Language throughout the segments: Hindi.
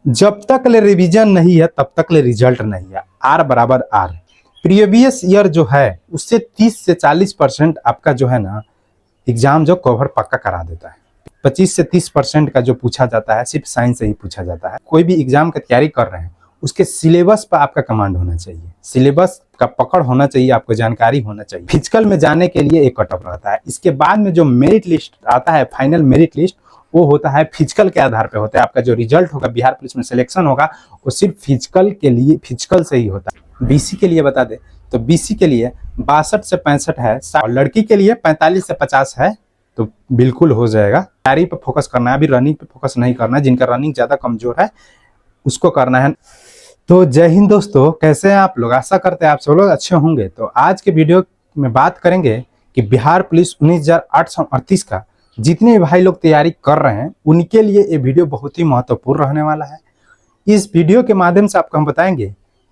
जब तक ले रिवीजन नहीं है तब तक ले रिजल्ट नहीं है। आर बराबर आर। प्रीवियस ईयर जो है उससे 30 से 40% आपका जो है ना एग्जाम जो कवर पक्का करा देता है। 25 से 30% का जो पूछा जाता है सिर्फ साइंस से ही पूछा जाता है। कोई भी एग्जाम की तैयारी कर रहे हैं उसके सिलेबस पर आपका कमांड होना चाहिए, सिलेबस का पकड़ होना चाहिए, आपको जानकारी होना चाहिए। फिजिकल में जाने के लिए एक कट ऑफ रहता है, इसके बाद में जो मेरिट लिस्ट आता है, फाइनल मेरिट लिस्ट, वो होता है फिजिकल के आधार पे होता है। आपका जो रिजल्ट होगा बिहार पुलिस में सिलेक्शन होगा वो सिर्फ फिजिकल के लिए, फिजिकल से ही होता है। बीसी के लिए बता दे तो बीसी के लिए 62 से 65 है और लड़की के लिए 45 से 50 है, तो बिल्कुल हो जाएगा। तैयारी पे फोकस करना है, अभी रनिंग पे फोकस नहीं करना है। जिनका रनिंग ज़्यादा कमजोर है उसको करना है। तो जय हिंद दोस्तों, कैसे हैं आप लोग? आशा करते हैं आप सब लोग अच्छे होंगे। तो आज के वीडियो में बात करेंगे कि बिहार पुलिस 19,838 का जितने भाई लोग तैयारी कर रहे हैं उनके लिए ये वीडियो बहुत ही महत्वपूर्ण रहने वाला है। इस वीडियो के माध्यम से आपको हम बताएंगे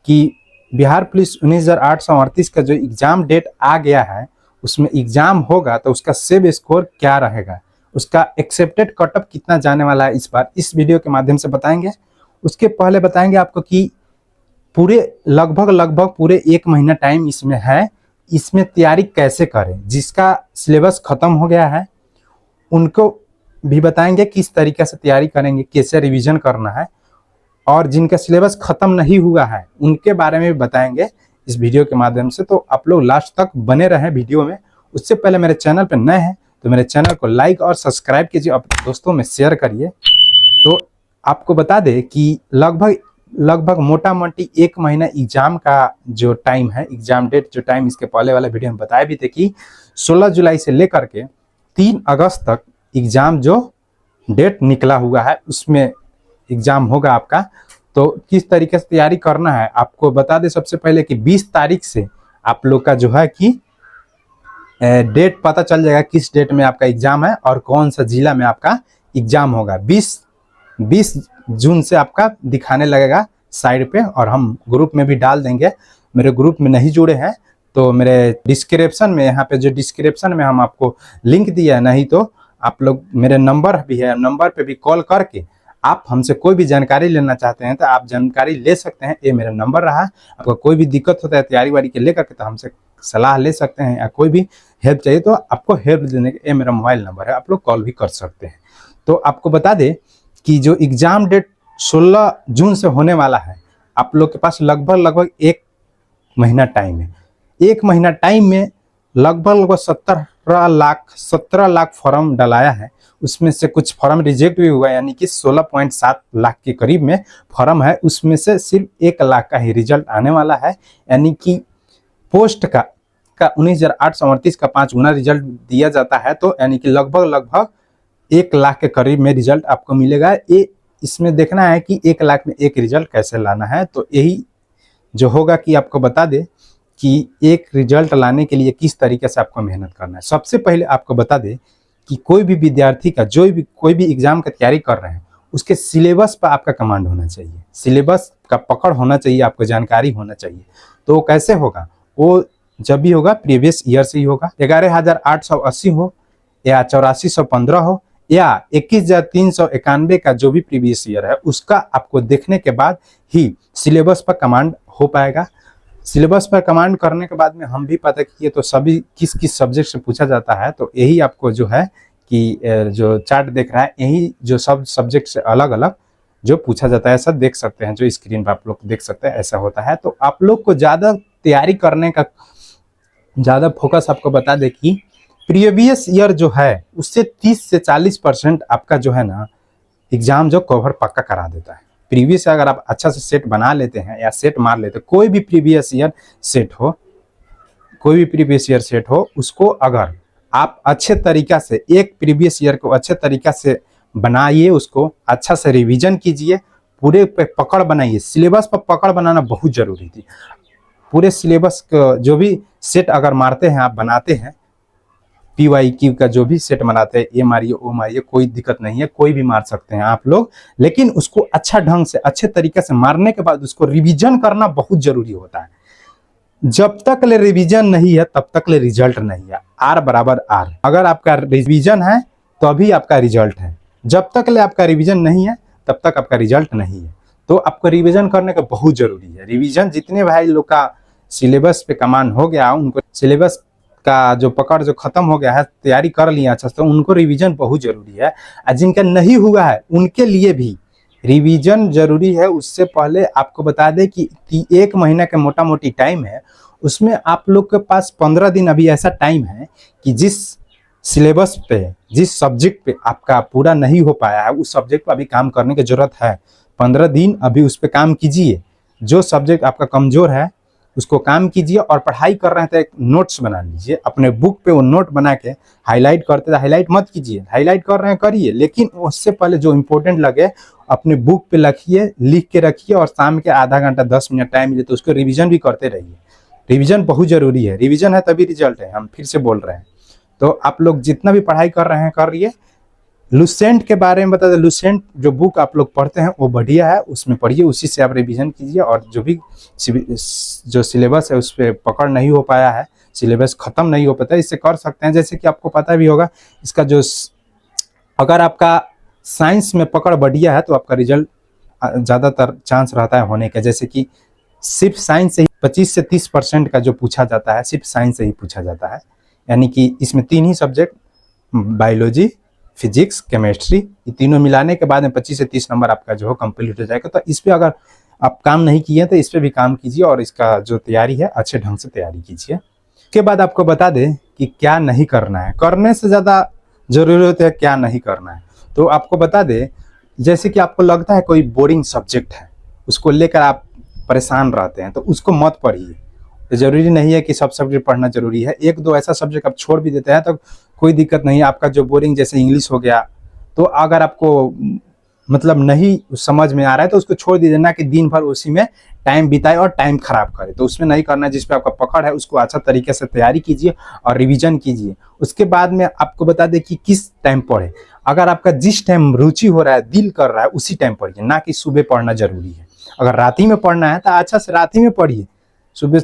कि बिहार पुलिस 19,838 का जो एग्जाम डेट आ गया है उसमें एग्जाम होगा तो उसका सेव स्कोर क्या रहेगा, उसका एक्सेप्टेड कट ऑफ कितना जाने वाला है, इस बार इस वीडियो के माध्यम से बताएंगे। उसके पहले बताएंगे आपको कि पूरे लगभग पूरे 1 महीना टाइम इसमें है, इसमें तैयारी कैसे करें। जिसका सिलेबस खत्म हो गया है उनको भी बताएंगे किस तरीके से तैयारी करेंगे, कैसे रिवीजन करना है, और जिनका सिलेबस खत्म नहीं हुआ है उनके बारे में भी बताएंगे इस वीडियो के माध्यम से। तो आप लोग लास्ट तक बने रहें वीडियो में। उससे पहले मेरे चैनल पर नए हैं तो मेरे चैनल को लाइक और सब्सक्राइब कीजिए, अपने दोस्तों में शेयर करिए। तो आपको बता दें कि लगभग मोटा मोटी 1 महीना एग्जाम का जो टाइम है, एग्जाम डेट जो टाइम इसके पहले वाले वीडियो में बताए भी थे कि 16 जुलाई से लेकर के 3 अगस्त तक एग्जाम जो डेट निकला हुआ है उसमें एग्जाम होगा आपका। तो किस तरीके से तैयारी करना है आपको बता दें सबसे पहले कि 20 तारीख से आप लोग का जो है कि डेट पता चल जाएगा किस डेट में आपका एग्जाम है और कौन सा जिला में आपका एग्जाम होगा। 20 जून से आपका दिखाने लगेगा साइड पे, और हम ग्रुप में भी डाल देंगे। मेरे ग्रुप में नहीं जुड़े हैं तो मेरे डिस्क्रिप्शन में, यहाँ पे जो डिस्क्रिप्शन में हम आपको लिंक दिया है, नहीं तो आप लोग मेरे नंबर भी है, नंबर पे भी कॉल करके आप हमसे कोई भी जानकारी लेना चाहते हैं तो आप जानकारी ले सकते हैं। ये मेरा नंबर रहा। आपको कोई भी दिक्कत होता है तैयारी वारी के लेकर के तो हमसे सलाह ले सकते हैं, या कोई भी हेल्प चाहिए तो आपको हेल्प देने के ये मेरा मोबाइल नंबर है, आप लोग कॉल भी कर सकते हैं। तो आपको बता दें कि जो एग्जाम डेट 16 जून से होने वाला है, आप लोग के पास लगभग 1 महीना टाइम है। 1 महीना टाइम में लगभग 17 लाख फॉर्म डलाया है। उसमें से कुछ फॉर्म रिजेक्ट भी हुआ, यानी कि 16.7 लाख के करीब में फॉर्म है। उसमें से सिर्फ 1 लाख का ही रिजल्ट आने वाला है, यानी कि पोस्ट का 19,838 का 5 गुना रिजल्ट दिया जाता है। तो यानी कि लगभग 1 लाख के करीब में रिजल्ट आपको मिलेगा। ये इसमें देखना है कि 1 लाख में एक रिजल्ट कैसे लाना है। तो यही जो होगा कि आपको बता दे कि एक रिजल्ट लाने के लिए किस तरीके से आपको मेहनत करना है। सबसे पहले आपको बता दे कि कोई भी विद्यार्थी का कोई भी एग्जाम का तैयारी कर रहे हैं उसके सिलेबस पर आपका कमांड होना चाहिए, सिलेबस का पकड़ होना चाहिए, आपको जानकारी होना चाहिए। तो कैसे होगा? वो जब भी होगा प्रीवियस ईयर से ही होगा। 11,880 हो या 8415 हो या 21,391 का जो भी प्रीवियस ईयर है उसका आपको देखने के बाद ही सिलेबस पर कमांड हो पाएगा। सिलेबस पर कमांड करने के बाद में हम भी पता किए तो सभी किस सब्जेक्ट से पूछा जाता है। तो यही आपको जो है कि जो चार्ट देख रहा है यही जो सब सब्जेक्ट से अलग अलग जो पूछा जाता है, ऐसा देख सकते हैं, जो स्क्रीन पर आप लोग देख सकते हैं ऐसा होता है। तो आप लोग को ज़्यादा तैयारी करने का ज़्यादा फोकस आपको बता दे कि प्रीवियस ईयर जो है उससे 30 से 40% आपका जो है ना एग्जाम जो कवर पक्का करा देता है। प्रीवियस अगर आप अच्छा से सेट बना लेते हैं या सेट मार लेते हैं, कोई भी प्रीवियस ईयर सेट हो उसको अगर आप अच्छे तरीका से एक प्रीवियस ईयर को अच्छे तरीका से बनाइए, उसको अच्छा से रिवीजन कीजिए, पूरे पे पकड़ बनाइए। सिलेबस पर पकड़ बनाना बहुत जरूरी थी। पूरे सिलेबस का जो भी सेट अगर मारते हैं, आप बनाते हैं PYQ का जो भी सेट बनाते हैं, ये मारिए वो मारिए, कोई दिक्कत नहीं है, कोई भी मार सकते हैं आप लोग। लेकिन उसको अच्छा ढंग से अच्छे तरीके से मारने के बाद उसको रिवीजन करना बहुत जरूरी होता है। जब तक ले रिवीजन नहीं है तब तक ले रिजल्ट नहीं है। आर बराबर आर। अगर आपका रिवीजन है तो अभी आपका रिजल्ट है, जब तक ले आपका रिवीजन नहीं है तब तक आपका रिजल्ट नहीं है। तो आपको रिवीजन करने का बहुत जरूरी है। रिवीजन जितने भाई लोग का सिलेबस पे कमान हो गया, उनको सिलेबस का जो पकड़ जो खत्म हो गया है, तैयारी कर लिया अच्छा, तो उनको रिवीजन बहुत जरूरी है। और जिनका नहीं हुआ है उनके लिए भी रिवीजन जरूरी है। उससे पहले आपको बता दें कि 1 महीना का मोटा मोटी टाइम है, उसमें आप लोग के पास 15 दिन अभी ऐसा टाइम है कि जिस सिलेबस पे, जिस सब्जेक्ट पे आपका पूरा नहीं हो पाया है, उस सब्जेक्ट पर अभी काम करने की जरूरत है। 15 दिन अभी उस पर काम कीजिए। जो सब्जेक्ट आपका कमजोर है उसको काम कीजिए, और पढ़ाई कर रहे हैं तो एक नोट्स बना लीजिए अपने बुक पे, वो नोट बना के हाईलाइट करते थे, हाईलाइट मत कीजिए, हाईलाइट कर रहे हैं करिए, लेकिन उससे पहले जो इंपॉर्टेंट लगे अपने बुक पे लिखिए, लिख के रखिए, और शाम के आधा घंटा 10 मिनट टाइम मिले तो उसको रिवीजन भी करते रहिए। रिवीजन बहुत जरूरी है, रिवीजन है तभी रिजल्ट है, हम फिर से बोल रहे हैं। तो आप लोग जितना भी पढ़ाई कर रहे हैं करिए। लुसेंट के बारे में बता दें, लुसेंट जो बुक आप लोग पढ़ते हैं वो बढ़िया है, उसमें पढ़िए, उसी से आप रिवीजन कीजिए। और जो भी जो सिलेबस है उस पर पकड़ नहीं हो पाया है, सिलेबस खत्म नहीं हो पाता है, इससे कर सकते हैं। जैसे कि आपको पता भी होगा इसका जो, अगर आपका साइंस में पकड़ बढ़िया है तो आपका रिजल्ट ज़्यादातर चांस रहता है होने का। जैसे कि सिर्फ साइंस से ही 25 से 30% का जो पूछा जाता है सिर्फ साइंस से ही पूछा जाता है, यानी कि इसमें 3 ही सब्जेक्ट, बायोलॉजी, फिजिक्स, केमिस्ट्री, ये तीनों मिलाने के बाद में 25 से 30 नंबर आपका जो है कंप्लीट हो जाएगा। तो इस पे अगर आप काम नहीं किए तो इस पे भी काम कीजिए, और इसका जो तैयारी है अच्छे ढंग से तैयारी कीजिए। उसके बाद आपको बता दें कि क्या नहीं करना है, करने से ज़्यादा जरूरत है क्या नहीं करना है। तो आपको बता दें, जैसे कि आपको लगता है कोई बोरिंग सब्जेक्ट है, उसको लेकर आप परेशान रहते हैं, तो उसको मत पढ़िए। तो जरूरी नहीं है कि सब सब्जेक्ट पढ़ना जरूरी है, 1-2 ऐसा सब्जेक्ट आप छोड़ भी देते हैं तो कोई दिक्कत नहीं है। आपका जो बोरिंग जैसे इंग्लिश हो गया, तो अगर आपको मतलब नहीं समझ में आ रहा है तो उसको छोड़ दीजिए, ना कि दिन भर उसी में टाइम बिताए और टाइम खराब करे, तो उसमें नहीं करना है। जिस पे आपका पकड़ है उसको अच्छा तरीके से तैयारी कीजिए और रिवीजन कीजिए। उसके बाद में आपको बता दें कि किस टाइम पढ़े। अगर आपका जिस टाइम रुचि हो रहा है, दिल कर रहा है, उसी टाइम पढ़िए, ना कि सुबह पढ़ना जरूरी है। अगर रात ही में पढ़ना है तो अच्छा से रात ही में पढ़िए, सुबह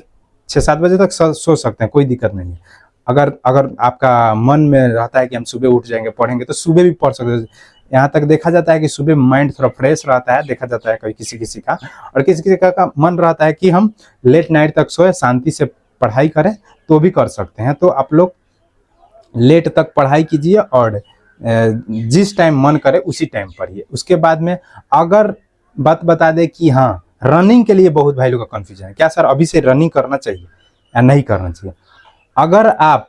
6-7 बजे तक सो सकते हैं, कोई दिक्कत नहीं है। अगर अगर आपका मन में रहता है कि हम सुबह उठ जाएंगे पढ़ेंगे, तो सुबह भी पढ़ सकते हैं। यहाँ तक देखा जाता है कि सुबह माइंड थोड़ा फ्रेश रहता है, देखा जाता है कभी किसी किसी का, और किसी किसी का मन रहता है कि हम लेट नाइट तक सोए, शांति से पढ़ाई करें, तो भी कर सकते हैं। तो आप लोग लेट तक पढ़ाई कीजिए और जिस टाइम मन करे उसी टाइम पढ़िए। उसके बाद में अगर बात बता दें कि हाँ, रनिंग के लिए बहुत भाई लोग का कन्फ्यूजन है, क्या सर अभी से रनिंग करना चाहिए या नहीं करना चाहिए। अगर आप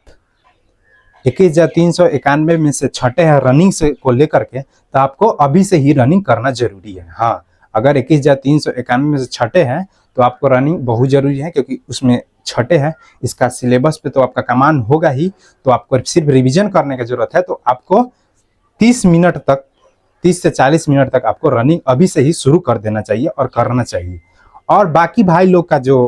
21,391 में से छठे हैं रनिंग से को लेकर के, तो आपको अभी से ही रनिंग करना जरूरी है। हाँ, अगर 21,391 में से छठे हैं तो आपको रनिंग बहुत जरूरी है, क्योंकि उसमें छठे हैं, इसका सिलेबस पे तो आपका कमान होगा ही, तो आपको सिर्फ रिवीजन करने की जरूरत है। तो आपको 30 मिनट तक, 30 से 40 मिनट तक आपको रनिंग अभी से ही शुरू कर देना चाहिए और करना चाहिए। और बाकी भाई लोग का जो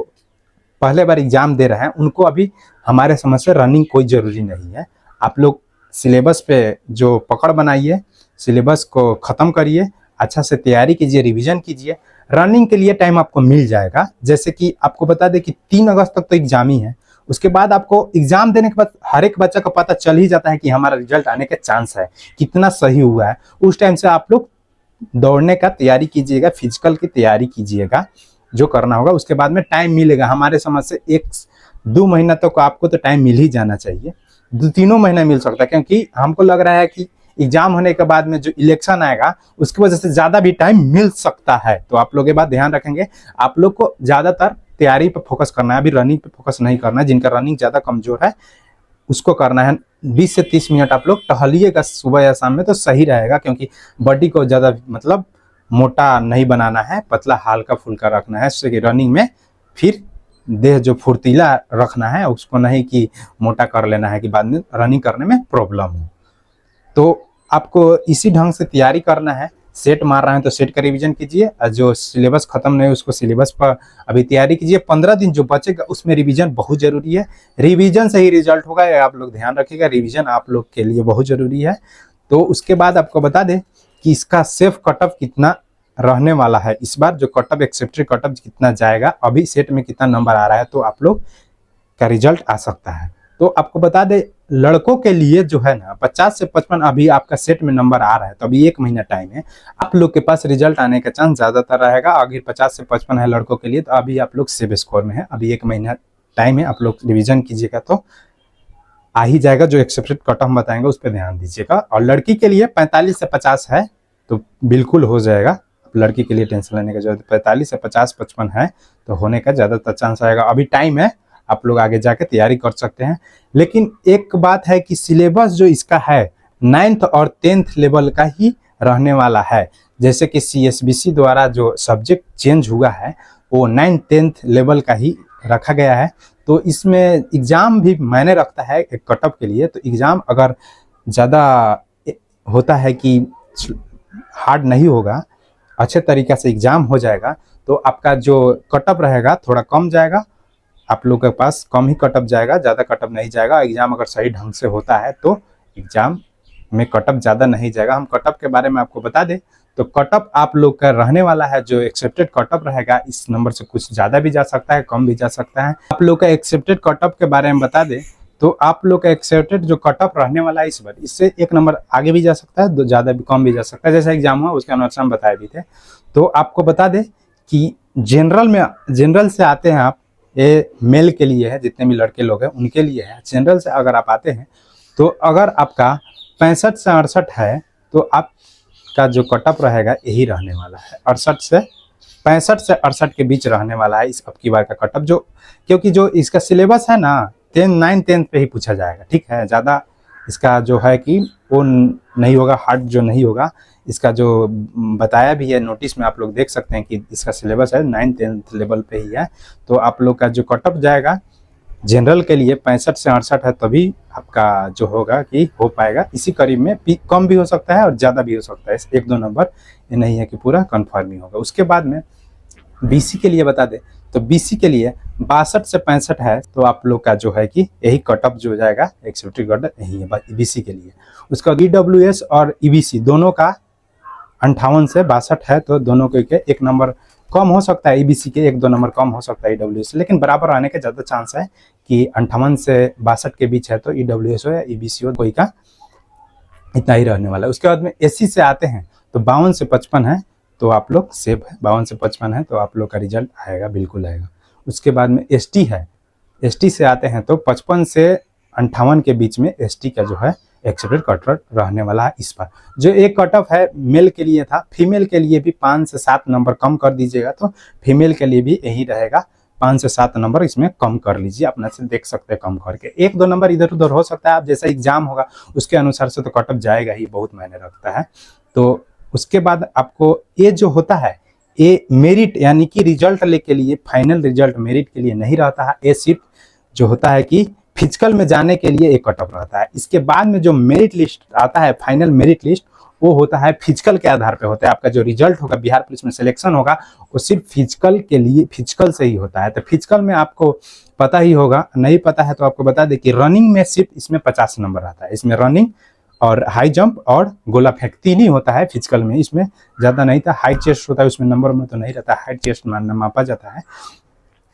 पहले बार एग्जाम दे रहे हैं उनको अभी हमारे समझ से रनिंग कोई जरूरी नहीं है। आप लोग सिलेबस पे जो पकड़ बनाइए, सिलेबस को ख़त्म करिए, अच्छा से तैयारी कीजिए, रिवीजन कीजिए। रनिंग के लिए टाइम आपको मिल जाएगा। जैसे कि आपको बता दें कि 3 अगस्त तक तो एग्जाम ही है, उसके बाद आपको एग्जाम देने के बाद हर एक बच्चा को पता चल ही जाता है कि हमारा रिजल्ट आने के चांस है, कितना सही हुआ है। उस टाइम से आप लोग दौड़ने का तैयारी कीजिएगा, फिजिकल की तैयारी कीजिएगा, जो करना होगा। उसके बाद में टाइम मिलेगा, हमारे समझ से 1-2 महीना तक आपको तो टाइम मिल ही जाना चाहिए, 2-3 महीना मिल सकता है, क्योंकि हमको लग रहा है कि एग्जाम होने के बाद में जो इलेक्शन आएगा उसकी वजह से ज़्यादा भी टाइम मिल सकता है। तो आप लोग ये बात ध्यान रखेंगे, आप लोग को ज़्यादातर तैयारी पर फोकस करना है, अभी रनिंग पे फोकस नहीं करना है। जिनका रनिंग ज़्यादा कमजोर है उसको करना है। 20 से 30 मिनट आप लोग टहलिएगा सुबह या शाम में, तो सही रहेगा, क्योंकि बॉडी को ज़्यादा मतलब मोटा नहीं बनाना है, पतला हल्का फुल्का रखना है, जिससे कि रनिंग में फिर देह जो फुर्तीला रखना है, उसको नहीं कि मोटा कर लेना है कि बाद में रनिंग करने में प्रॉब्लम हो। तो आपको इसी ढंग से तैयारी करना है। सेट मार रहे हैं तो सेट का रिवीजन कीजिए, और जो सिलेबस खत्म नहीं है उसको सिलेबस पर अभी तैयारी कीजिए। 15 दिन जो बचेगा उसमें रिवीजन बहुत जरूरी है, रिवीजन से ही रिजल्ट होगा, ये आप लोग ध्यान रखिएगा। रिवीजन आप लोग के लिए बहुत जरूरी है। तो उसके बाद आपको बता दें कि इसका सेफ कटऑफ कितना रहने वाला है इस बार, जो कटऑफ एक्सेप्टेड कटऑफ कितना जाएगा, अभी सेट में कितना नंबर आ रहा है, तो आप लोग का रिजल्ट आ सकता है। तो आपको बता दे, लड़कों के लिए जो है ना 50 से 55 अभी आपका सेट में नंबर आ रहा है, तो अभी 1 महीना टाइम है, आप लोग के पास रिजल्ट आने का चांस ज्यादातर रहेगा। अगर 50 से 55 है लड़कों के लिए तो अभी आप लोग सेव स्कोर में है, अभी 1 महीना टाइम है, आप लोग रिविजन कीजिएगा तो आ ही जाएगा। जो एक्सेप्टेड कट ऑफ हम बताएंगे उस पर ध्यान दीजिएगा। और लड़की के लिए 45 से 50 है तो बिल्कुल हो जाएगा, लड़की के लिए टेंशन लेने का जरूरत। 45 से 50 55 है तो होने का ज़्यादातर चांस आएगा। अभी टाइम है, आप लोग आगे जाके तैयारी कर सकते हैं। लेकिन एक बात है कि सिलेबस जो इसका है 9th और 10th लेवल का ही रहने वाला है। जैसे कि CSBC द्वारा जो सब्जेक्ट चेंज हुआ है वो 9th 10th लेवल का ही रखा गया है। तो इसमें एग्ज़ाम भी मायने रखता है एक कट ऑफ के लिए। तो एग्ज़ाम अगर ज़्यादा होता है कि हार्ड नहीं होगा, अच्छे तरीक़े से एग्ज़ाम हो जाएगा तो आपका जो कट ऑफ रहेगा थोड़ा कम जाएगा, आप लोग के पास कम ही कट ऑफ जाएगा, ज़्यादा कट ऑफ नहीं जाएगा। एग्ज़ाम अगर सही ढंग से होता है तो एग्ज़ाम में कट ऑफ ज़्यादा नहीं जाएगा। हम कट ऑफ के बारे में आपको बता दें तो कट ऑफ आप लोग का रहने वाला है, जो एक्सेप्टेड कट ऑफ रहेगा इस नंबर से कुछ ज़्यादा भी जा सकता है, कम भी जा सकता है। आप लोग का एक्सेप्टेड कट ऑफ के बारे में बता दें तो आप लोग का एक्सेप्टेड जो कट ऑफ रहने वाला है इस बार, इससे 1 नंबर आगे भी जा सकता है, ज़्यादा भी कम भी जा सकता है। जैसा एग्जाम हुआ उसके अनुसार हम बताए भी थे। तो आपको बता दें कि जनरल से आते हैं आप, ये मेल के लिए है, जितने भी लड़के लोग हैं उनके लिए है। जनरल से अगर आप आते हैं तो अगर आपका 65 से 68 है तो आपका जो कट ऑफ रहेगा यही रहने वाला है, 65 से 68 के बीच रहने वाला है इस अब की बार का कट ऑफ। जो क्योंकि जो इसका सिलेबस है ना 9th 10th पे ही पूछा जाएगा, ठीक है। ज़्यादा इसका जो है कि वो नहीं होगा, हार्ड जो नहीं होगा। इसका जो बताया भी है नोटिस में, आप लोग देख सकते हैं कि इसका सिलेबस है 9th 10th लेवल पे ही है। तो आप लोग का जो कट ऑफ जाएगा जनरल के लिए 65 से 68 है, तभी आपका जो होगा कि हो पाएगा। इसी करीब में कम भी हो सकता है और ज़्यादा भी हो सकता है, 1-2 नंबर, ये नहीं है कि पूरा कन्फर्म ही होगा। उसके बाद में BC के लिए बता दें तो BC के लिए 62 से 65 है तो आप लोग का जो है कि यही कट ऑफ जो जाएगा एक्सेप्टेड कट ऑफ यही है BC के लिए। उसका EWS और EBC दोनों का 58 से 62 है तो दोनों के 1 नंबर कम हो सकता है, EBC के 1-2 नंबर कम हो सकता है EWS से, लेकिन बराबर आने के ज़्यादा चांस है कि 58 से 62 के बीच है तो EWS हो या EBC हो, कोई का इतना ही रहने वाला है। उसके बाद में SC से आते हैं तो 52 से 55 है तो आप लोग सेफ है, 52 से 55 है तो आप लोग का रिजल्ट आएगा, बिल्कुल आएगा। उसके बाद में ST है, ST से आते हैं तो 55 से 58 के बीच में ST का जो है एक्सेप्टेड कट ऑफ रहने वाला है इस बार। जो एक कट ऑफ है मेल के लिए था, फीमेल के लिए भी 5 से 7 नंबर कम कर दीजिएगा तो फीमेल के लिए भी यही रहेगा, 5 से 7 नंबर इसमें कम कर लीजिए, अपने से देख सकते हैं कम करके। 1-2 नंबर इधर उधर हो सकता है, आप जैसा एग्जाम होगा उसके अनुसार से तो कट ऑफ जाएगा ही, बहुत मायने रखता है। तो उसके बाद आपको ये जो होता है ये मेरिट यानी कि रिजल्ट के लिए, फाइनल रिजल्ट मेरिट के लिए नहीं रहता है। ये सिर्फ जो होता है कि फिजिकल में जाने के लिए एक कट ऑफ रहता है। इसके बाद में जो मेरिट लिस्ट आता है, फाइनल मेरिट लिस्ट, वो होता है फिजिकल के आधार पे होता है। आपका जो रिजल्ट होगा बिहार पुलिस में सिलेक्शन होगा वो सिर्फ फिजिकल के लिए, फिजिकल से ही होता है। तो फिजिकल में आपको पता ही होगा, नहीं पता है तो आपको बता दें कि रनिंग में सिर्फ इसमें 50 नंबर आता है। इसमें रनिंग और हाई जंप और गोला फेंक 3 ही होता है फिजिकल में, इसमें ज़्यादा नहीं था। हाई चेस्ट होता है उसमें नंबर में तो नहीं रहता, हाई चेस्ट मापा जाता है।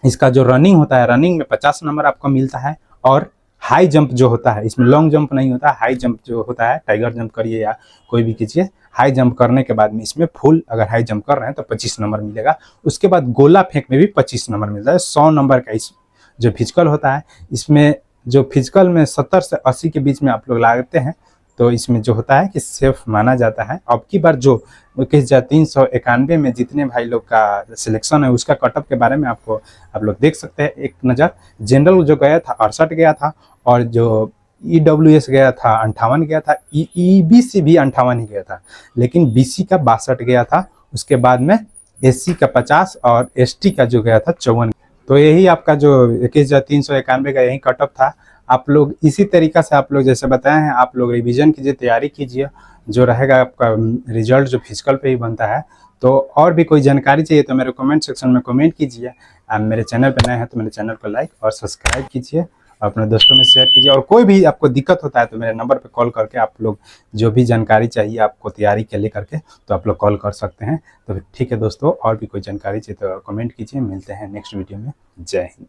इसका जो रनिंग होता है, रनिंग में 50 नंबर आपको मिलता है। और हाई जंप जो होता है, इसमें लॉन्ग जंप नहीं होता, हाई जंप जो होता है, टाइगर जंप करिए या कोई भी कीजिए, हाई जंप करने के बाद में इसमें फुल अगर हाई जंप कर रहे हैं तो 25 नंबर मिलेगा। उसके बाद गोला फेंक में भी 25 नंबर मिलता है। 100 नंबर का इस जो फिजिकल होता है, इसमें जो फिजिकल में 70 से 80 के बीच में आप लोग लगाते हैं तो इसमें जो होता है कि सेफ माना जाता है। अब की बार जो 21,391 में जितने भाई लोग का सिलेक्शन है उसका कट ऑफ के बारे में आपको आप लोग देख सकते हैं एक नज़र। जनरल जो गया था 68 गया था, और जो EWS गया था 58 गया था, EBC भी 58 ही गया था, लेकिन BC का 62 गया था। उसके बाद में SC का 50 और ST का जो गया था 54। तो यही आपका जो 21,391 का यही कट ऑफ था। आप लोग इसी तरीक़ा से आप लोग जैसे बताए हैं आप लोग रिवीजन कीजिए, तैयारी कीजिए, जो रहेगा आपका रिजल्ट जो फिजिकल पे ही बनता है। तो और भी कोई जानकारी चाहिए तो मेरे कमेंट सेक्शन में कमेंट कीजिए। आप मेरे चैनल पर नए हैं तो मेरे चैनल को लाइक और सब्सक्राइब कीजिए, अपने दोस्तों में शेयर कीजिए। और कोई भी आपको दिक्कत होता है तो मेरे नंबर पे कॉल करके आप लोग जो भी जानकारी चाहिए आपको तैयारी के लेकर के तो आप लोग कॉल कर सकते हैं। तो ठीक है दोस्तों, और भी कोई जानकारी चाहिए तो कमेंट कीजिए। मिलते हैं नेक्स्ट वीडियो में। जय हिंद।